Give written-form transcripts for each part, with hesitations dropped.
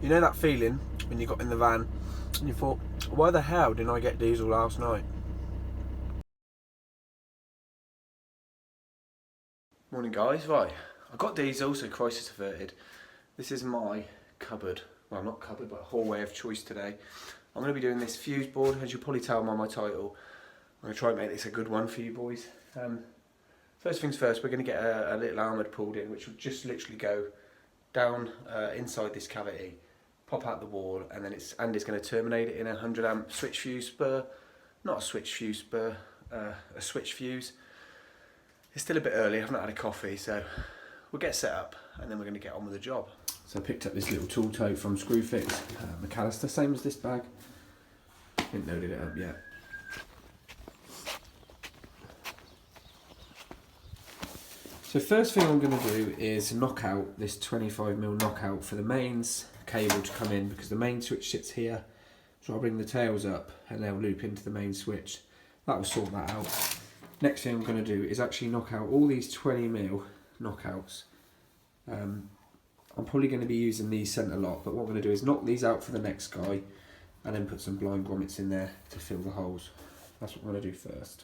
You know that feeling when you got in the van and you thought, why the hell didn't I get diesel last night? Morning guys, right, I got diesel, so crisis averted. This is my cupboard, well not cupboard but hallway of choice today. I'm going to be doing this fuse board, as you'll probably tell by my title. I'm going to try and make this a good one for you boys. First things first, we're going to get a little armoured pulled in, which will just literally go down inside this cavity, pop out the wall, and then it's going to terminate it in a 100 amp switch fuse spur. Not a switch fuse spur, a switch fuse. It's still a bit early, I haven't had a coffee, so we'll get set up and then we're going to get on with the job. So I picked up this little tool tote from Screwfix, McAllister, same as this bag. Haven't loaded it up yet. So first thing I'm going to do is knock out this 25mm knockout for the mains cable to come in, because the main switch sits here. So I'll bring the tails up and they'll loop into the main switch. That will sort that out. Next thing I'm going to do is actually knock out all these 20mm knockouts. I'm probably going to be using these centre lock, but what I'm going to do is knock these out for the next guy and then put some blind grommets in there to fill the holes. That's what I'm going to do first.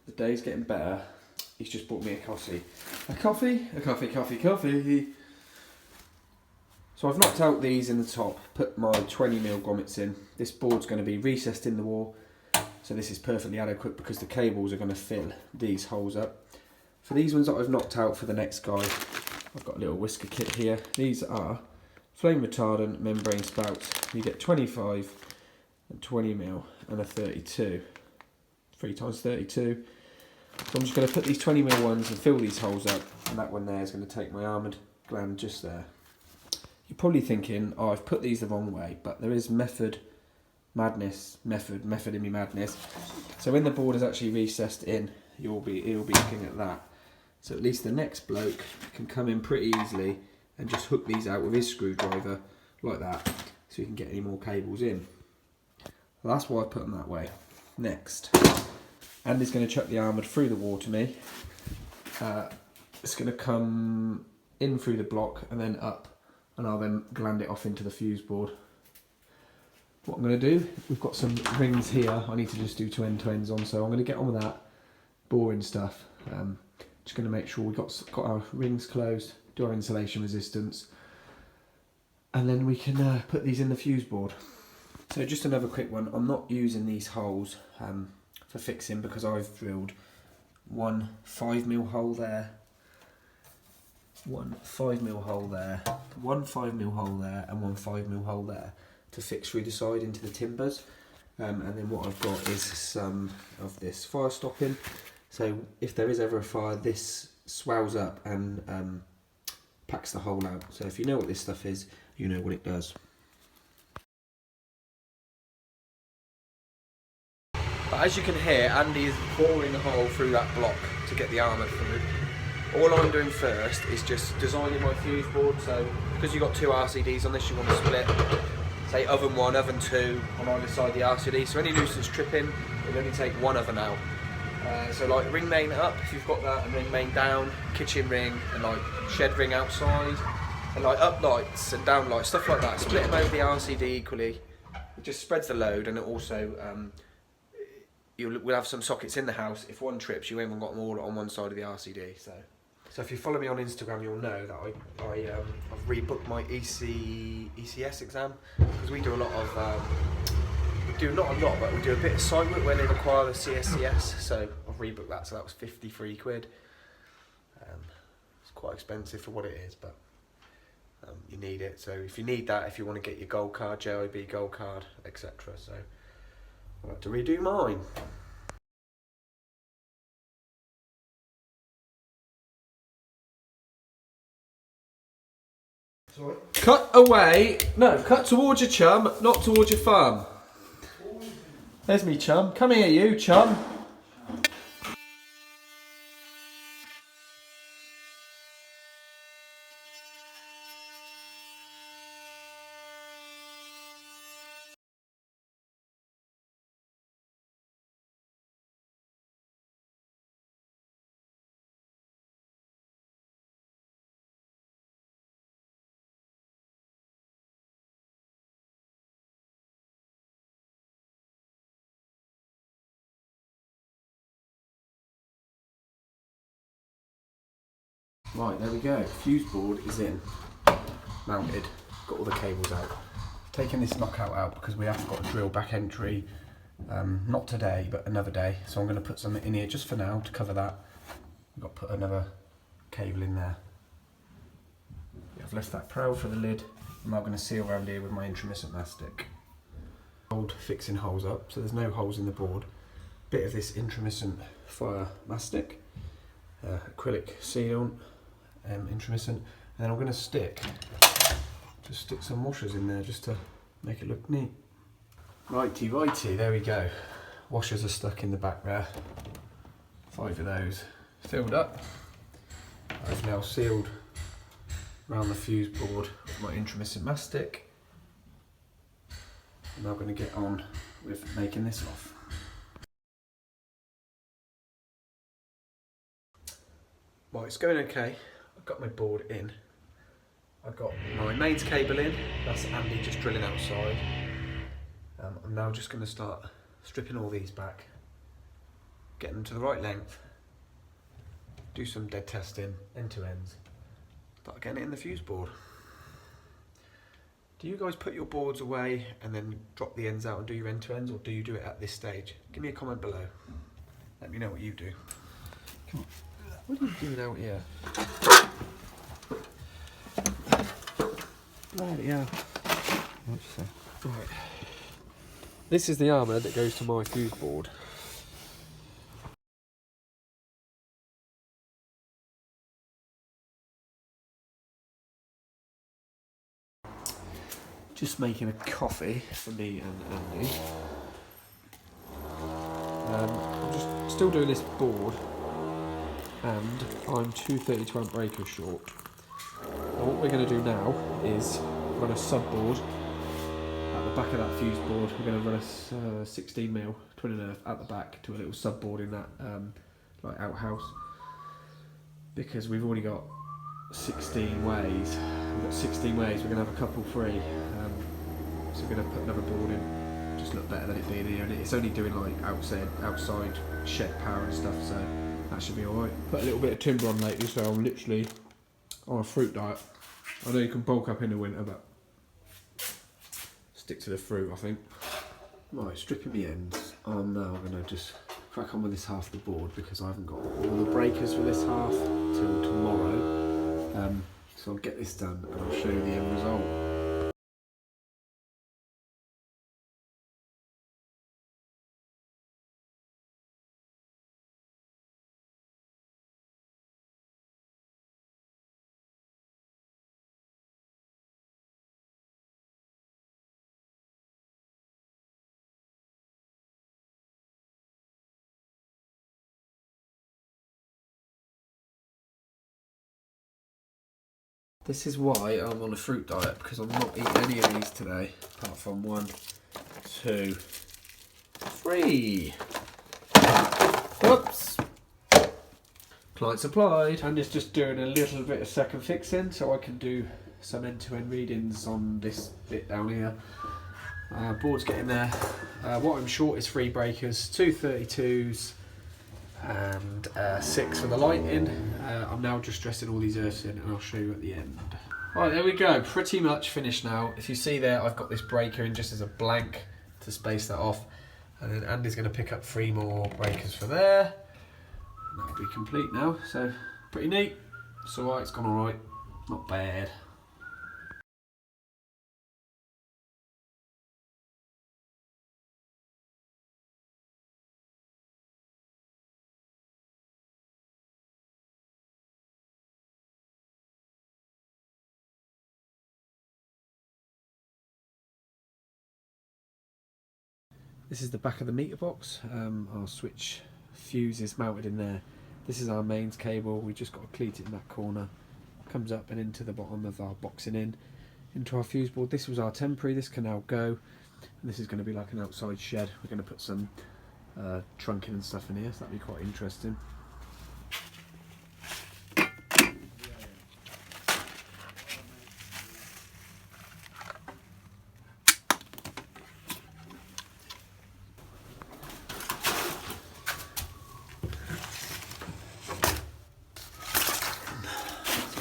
The day's getting better. He's just bought me a coffee. A coffee? A coffee, coffee, coffee. So I've knocked out these in the top, put my 20mm grommets in. This board's going to be recessed in the wall, so this is perfectly adequate because the cables are going to fill these holes up. For these ones that I've knocked out for the next guy, I've got a little whisker kit here. These are flame retardant membrane spouts. You get 25 and 20mm and a 32. 3 times 32. So I'm just going to put these 20mm ones and fill these holes up, and that one there is going to take my armoured gland just there. You're probably thinking, oh, I've put these the wrong way, but there is method in me madness. So when the board is actually recessed in, he'll be looking at that. So at least the next bloke can come in pretty easily and just hook these out with his screwdriver like that, so he can get any more cables in. Well, that's why I put them that way. Next, Andy's going to chuck the armoured through the wall to me. It's going to come in through the block and then up, and I'll then gland it off into the fuse board. What I'm going to do, we've got some rings here I need to just do to ends on, so I'm going to get on with that boring stuff. Just going to make sure we've got our rings closed, do our insulation resistance, and then we can put these in the fuse board. So just another quick one, I'm not using these holes for fixing because I've drilled one 5mm hole there, one 5mm hole there, one 5mm hole there, and one 5mm hole there to fix through the side into the timbers. And then what I've got is some of this fire stopping. So if there is ever a fire, this swells up and packs the hole out. So if you know what this stuff is, you know what it does. But as you can hear, Andy is boring a hole through that block to get the armour through. All I'm doing first is just designing my fuse board. So because you've got two RCDs on this, you want to split, say oven 1, oven 2 on either side of the RCD. So any nuisance tripping, it'll only take one oven out. So like ring main up if you've got that, and ring main down, kitchen ring, and like shed ring outside, and like up lights and down lights, stuff like that. Split them over the RCD equally. It just spreads the load, and it also we'll have some sockets in the house. If one trips, you haven't got them all on one side of the RCD. So if you follow me on Instagram, you'll know that I've rebooked my ECS exam, because we do a lot of but we do a bit of site work where they require the CSCS. So I've rebooked that, so that was 53 quid. It's quite expensive for what it is, but you need it. So if you need that, if you want to get your gold card, JIB gold card, etc. So I'll have to redo mine. Sorry? Cut away. No, cut towards your chum, not towards your thumb. There's me chum. Come here, you chum. Right, there we go. Fuse board is in, mounted, got all the cables out. Taking this knockout out because we have got to drill back entry, not today, but another day. So I'm going to put some in here just for now to cover that. I've got to put another cable in there. I've left that proud for the lid. I'm now going to seal around here with my intermittent mastic. Old fixing holes up, so there's no holes in the board. Bit of this intermittent fire mastic, acrylic sealant, intermittent, and then I'm going to stick some washers in there just to make it look neat. Righty, there we go. Washers are stuck in the back there. 5 of those filled up. I've now sealed around the fuse board with my intermittent mastic. I'm now going to get on with making this off. Right, it's going okay. I've got my board in. I've got my mains cable in. That's Andy just drilling outside. I'm now just going to start stripping all these back, getting them to the right length, do some dead testing, end to ends, start getting it in the fuse board. Do you guys put your boards away and then drop the ends out and do your end to ends, or do you do it at this stage? Give me a comment below. Let me know what you do. Come on. What are you doing out here? Bloody hell. What'd you say? Right. This is the armour that goes to my fuse board. Just making a coffee for me and Andy. I'm just still doing this board, and I'm 232 amp breakers short. Now what we're going to do now is run a sub board at the back of that fuse board. We're going to run a 16mm twin and earth at the back to a little sub board in that like outhouse, because we've already got 16 ways. We've got 16 ways. We're going to have a couple free, so we're going to put another board in. Just look better than it being here, and it's only doing like outside shed power and stuff, so that should be alright. Put a little bit of timber on lately, so I'm literally on a fruit diet. I know you can bulk up in the winter, but stick to the fruit, I think. Right, stripping the ends. I'm now going to just crack on with this half of the board because I haven't got all the breakers for this half till tomorrow. So I'll get this done and I'll show you the end result. This is why I'm on a fruit diet, because I'm not eating any of these today, apart from 1, 2, 3. Oops. Client supplied. And it's just doing a little bit of second fixing so I can do some end-to-end readings on this bit down here. Board's getting there. What I'm short is 3 breakers, 2 32s and 6 for the lighting. I'm now just dressing all these earths in and I'll show you at the end. Right, there we go, pretty much finished now. If you see there, I've got this breaker in just as a blank to space that off, and then Andy's going to pick up 3 more breakers for there, and that'll be complete now. So pretty neat. It's alright, it's gone alright, not bad. This is the back of the meter box. Our switch fuse is mounted in there. This is our mains cable. We just got to cleat it in that corner. Comes up and into the bottom of our boxing in, into our fuse board. This was our temporary. This can now go. And this is going to be like an outside shed. We're going to put some trunking and stuff in here, so that'll be quite interesting.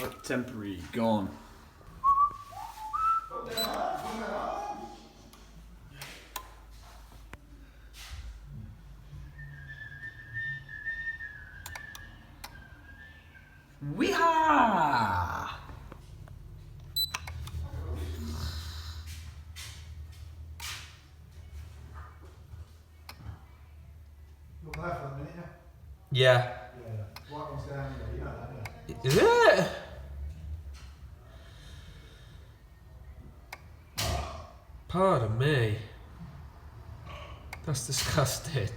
Right, temporary, gone. Weehaw! You're there for a minute, yeah? Yeah. Yeah. Right one's down here, you know that, yeah? Is it? Pardon me. That's disgusting.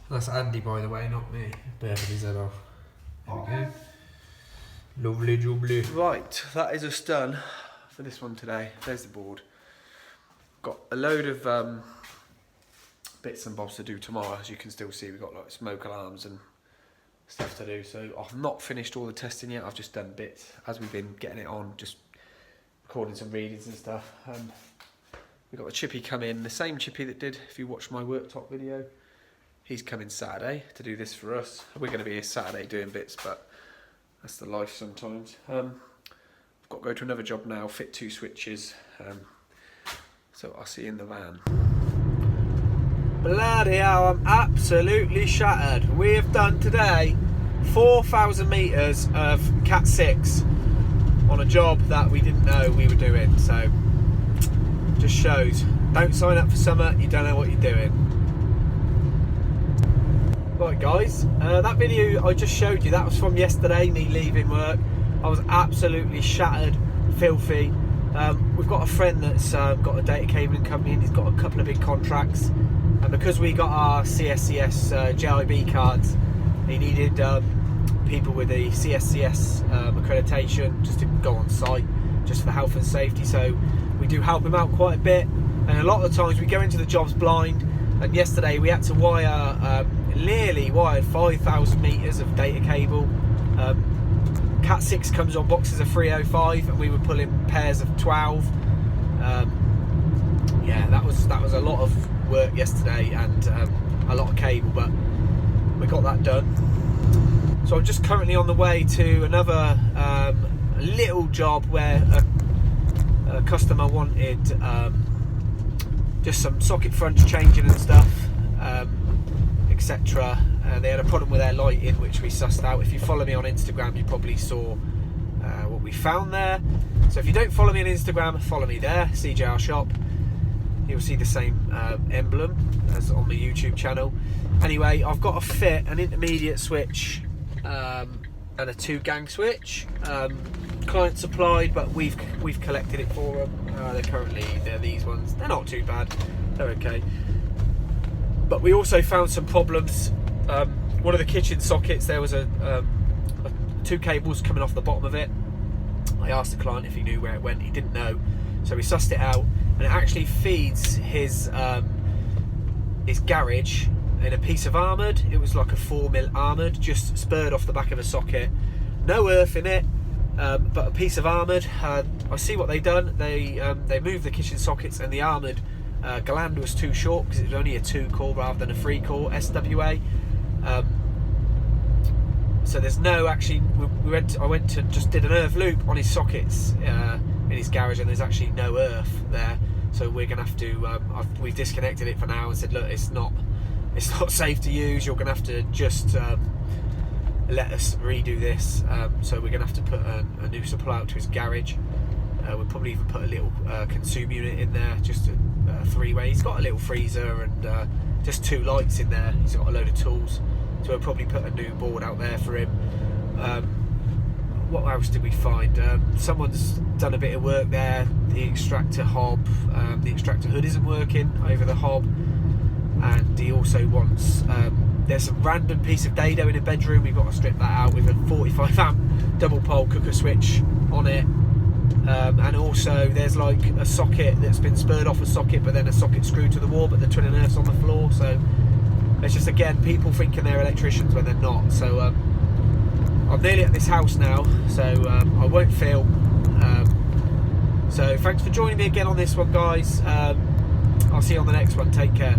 That's Andy, by the way, not me. Burping his head off. There we go. Lovely jubbly. Right, that is us done for this one today. There's the board. Got a load of bits and bobs to do tomorrow. As you can still see, we've got like smoke alarms and stuff to do. So I've not finished all the testing yet. I've just done bits as we've been getting it on, just recording some readings and stuff. We've got a chippy come in, the same chippy that did, if you watched my worktop video. He's coming Saturday to do this for us. We're going to be here Saturday doing bits, but that's the life sometimes. I've got to go to another job now, fit 2 switches. So I'll see you in the van. Bloody hell, I'm absolutely shattered. We have done today 4,000 metres of Cat 6 on a job that we didn't know we were doing. So just shows, don't sign up for summer, you don't know what you're doing. Right guys, that video I just showed you, that was from yesterday, me leaving work. I was absolutely shattered, filthy. We've got a friend that's got a data cabling company and he's got a couple of big contracts. And because we got our CSCS JIB cards, he needed people with a CSCS accreditation just to go on site, just for health and safety. So we do help him out quite a bit. And a lot of the times we go into the jobs blind. And yesterday we had to wire, nearly wired 5,000 metres of data cable. Cat 6 comes on boxes of 305 and we were pulling pairs of 12. Yeah, that was a lot of work yesterday and a lot of cable, but we got that done. So I'm just currently on the way to another little job where a customer wanted just some socket fronts changing and stuff, etc. They had a problem with their lighting, which we sussed out. If you follow me on Instagram, you probably saw what we found there. So if you don't follow me on Instagram, follow me there, CJR Shop. You'll see the same emblem as on my YouTube channel. Anyway, I've got to fit an intermediate switch and a 2 gang switch. Client supplied, but we've collected it for them. They're these ones. They're not too bad. They're okay. But we also found some problems. One of the kitchen sockets, there was 2 cables coming off the bottom of it. I asked the client if he knew where it went. He didn't know, so we sussed it out, and it actually feeds his garage in a piece of armoured. It was like a 4mm armoured, just spurred off the back of a socket. No earth in it, but a piece of armoured. I see what they done. They moved the kitchen sockets, and the armoured gland was too short because it was only a 2-core rather than a 3-core SWA. So there's no actually. I went to just did an earth loop on his sockets in his garage, and there's actually no earth there. So we're gonna have to. We've disconnected it for now and said, look, it's not safe to use. You're gonna have to just let us redo this. So we're gonna have to put a new supply out to his garage. We'll probably even put a little consume unit in there, just a 3-way. He's got a little freezer and just 2 lights in there. He's got a load of tools, so we'll probably put a new board out there for him. What else did we find? Someone's done a bit of work there. The extractor hob, the extractor hood isn't working over the hob, and he also wants. There's a random piece of dado in a bedroom. We've got to strip that out with a 45 amp double pole cooker switch on it. And also there's like a socket that's been spurred off a socket, but then a socket screwed to the wall, but the twin and earth's on the floor. So it's just, again, people thinking they're electricians when they're not. So I'm nearly at this house now, so I won't film. So thanks for joining me again on this one, guys. I'll see you on the next one. Take care.